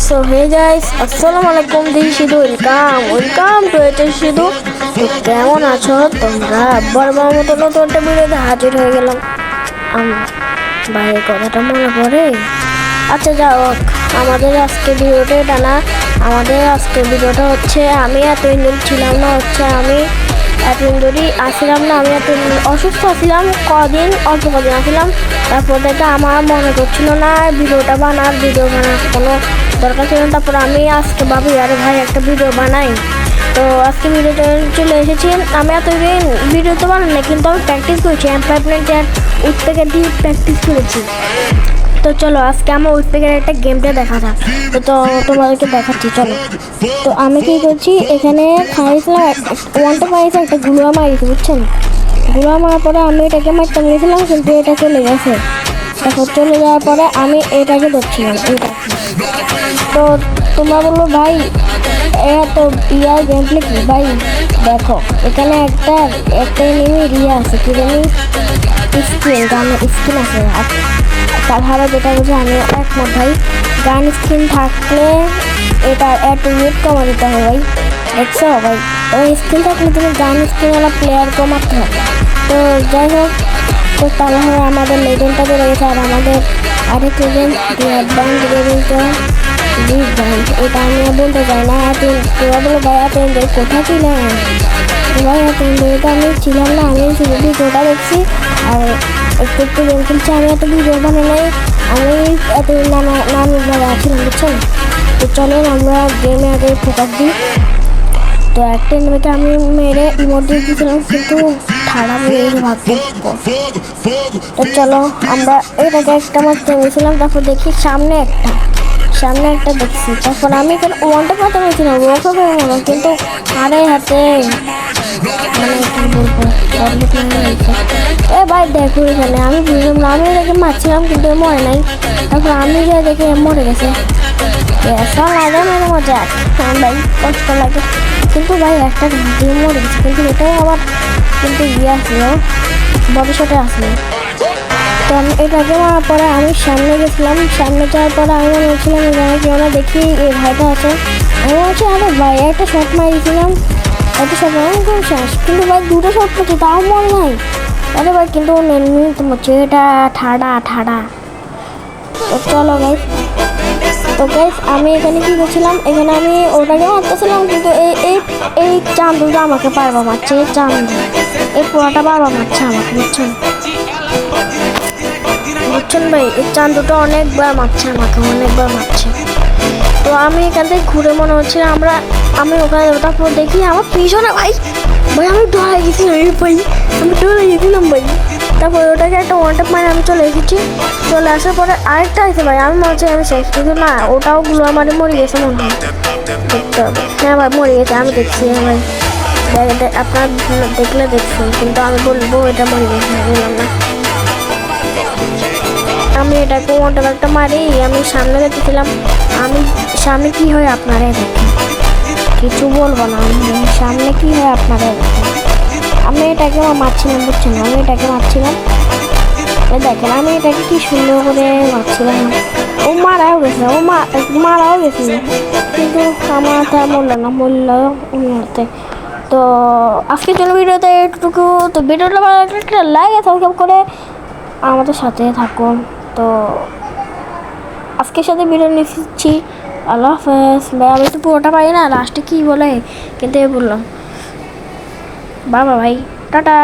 So hey guys, আসসালামু আলাইকুম। This is welcome to এটা সিধু। তো কেমন আছো তোমরা? বরাবর মতো নতুন একটা ভিডিওতে হাজির হয়ে গেলাম। ভাইয়ের কথাটা মনে পড়ে। আচ্ছা যাও হোক, আমাদের আজকে ভিডিওটা এটা না। আমাদের আজকে ভিডিওটা হচ্ছে আমি এতদিন ছিলাম না, আমি এতদিন ধরে আসলাম না। আমি এতদিন অসুস্থ ছিলাম, অল্প কদিন আসলাম। তারপর থেকে আমার মনে করছিল না ভিডিও বানার কোনো দরকার ছিল না। তারপর আমি আজকে ভাবি আরে ভাই একটা ভিডিও বানাই। তো আজকে ভিডিওতে চলে এসেছি। আমি এতদিন ভিডিও তো বানাই না, কিন্তু আমি প্র্যাকটিস করেছি। M5 উইথপেকার দিয়ে প্র্যাকটিস করেছি। তো চলো আজকে আমার উইথপেকার একটা গেমটা দেখা যাক। তো তোমাদেরকে দেখাচ্ছি, চলো। তো আমি কী করছি, এখানে খাইছিলাম ওয়ানটা পাইছি, একটা গুলোয়া মারিছি, বুঝছেন? গুলোয়া মারার পরে আমি এটাকে মারতে গিয়েছিলাম, কিন্তু এটা চলে গেছে। তারপর চলে যাওয়ার পরে আমি এটাকে ধরছিলাম, তো তোমরা বললো ভাই এত ইয়ার গেম প্লে কি ভাই? দেখো এখানে একটা এনিমি রিয়া আছে, কি জানি স্কিন, গানের স্কিন আছে। তার হারে যেটা বুঝে আমি একমত ভাই, গান স্কিন থাকলে এটা একটু ওয়েট কমা দিতে হবে ভাই। দেখছো ভাই, ওই স্কিন থাকলে তুমি গান স্কিনওয়ালা প্লেয়ারকেও মারতে হবে। তো যাই হোক, তো তাহলে আমাদের লেজেন্ডটা বেড়ে গেছে। আর আমাদের আরেক লেজেন্ড অ্যাডভান্স লেজেন্ডটা বিগ ব্যান্ড, এটা আমি বলতে চাই না। তোরা বলে ভাই এতদিন কোথায় ছিলেন? ভাই এতদিন তো আমি ছিলাম না, আমি শুধু ভিডিওটা দেখছি আর একটু গেম খেলছি। আমি এত ভিডিও বানাই নাই, আমি এতদিন নানা আছিলাম, বুঝছেন? তো চলেন আমরা গেমে আগে ফোকাস দিই। তো একটা এনিমিকে আমি মেরে ইমোট দিয়ে দিয়েছিলাম, কিন্তু ঠাড়া মেরে ভাবতে। তো চলো আমরা এটাকে একটা মারতে গেছিলাম। তারপর দেখি সামনে একটা দেখছি। তারপর আমি এখানে ওয়ানটা পাতে পেরেছিলাম, ওকে মনে, কিন্তু আরে হাতে মানে কি বলবো, ভাই দেখো এখানে আমি বুঝলাম না, আমি এটাকে মারছিলাম কিন্তু মরে নাই। তারপর আমি যে দেখে মরে গেছে। এসা লাগে মানে মজা, ভাই কষ্ট লাগে। কিন্তু ভাই একটা দিয়ে মরে গেছে, কিন্তু এটাও আবার কিন্তু আসলো বড় শটে আসলো। তো আমি এটাকে মারার পরে আমি সামনে গেছিলাম। সামনে যাওয়ার পরে আমি বলছিলাম এখানে কেউ না, দেখি এই ভাইটা আছে। আমি বলছি আরে ভাই একটা শট মারিয়েছিলাম, একটা শট মারি খুব শেষ, কিন্তু ভাই দুটো শট করছি তাও মনে নাই। আরে ভাই কিন্তু হচ্ছে এটা ঠাড়া। তো চলো গাইস, তো গাইস আমি এখানে কী করছিলাম, এখানে আমি ওটাকে মারতেছিলাম, কিন্তু এই চান্দুটা আমাকে পারবা মারছে। এই পোড়াটা বারবার মারছে আমাকে, বুঝছেন ভাই? এই চান্দুটা অনেকবার মারছে মারছে। তো আমি এখান থেকে ঘুরে মনে হচ্ছে আমি ওখানে তারপর দেখি আমার পিছনে ভাই আমি ডরে গেছিলাম ভাই। তারপর ওটাকে একটা ওয়ানটা মানে আমি চলে আসার পরে আরেকটা আছে ভাই, আমি মনে হচ্ছে আমি শেষ, কিন্তু না, ওটাও গুলো আমার মরে গেছে মনে হয়। দেখতে হবে, হ্যাঁ ভাই মরে গেছে, আমি দেখছি। হ্যাঁ ভাই আপনার দেখলে দেখছেন, কিন্তু আমি বলবো এটা মরে গেছে, বললাম না। আমি এটাকে ওয়ানটা একটা মারি, আমি সামনে দেখতেছিলাম। আমি সামনে কি হয় আপনারা দেখেন, কিছু বলবো না। সামনে কি হয় আপনারা দেখেন। আমি এটাকে মারছিলাম, বুঝছেন? আমি এটাকে মারছিলাম, দেখেন আমি এটাকে কি সুন্দর করে মারছিলাম। ও মারাও গেছে, কিন্তু আমার তা মরল উন্নতে। তো আজকে চলো ভিডিওতে একটুকু। তো ভিডিওটা ভালো লাগলে একটা লাইক সাবস্ক্রাইব করে আমাদের সাথে থাকুন। তো আজকের সাথে ভিডিও নিচ্ছি, আল্লাহ হাফেজ ভাই। আমি তো পুরোটা পারি না, লাস্টে কী বলে, কিন্তু বললাম বাবা ভাই, টাটা।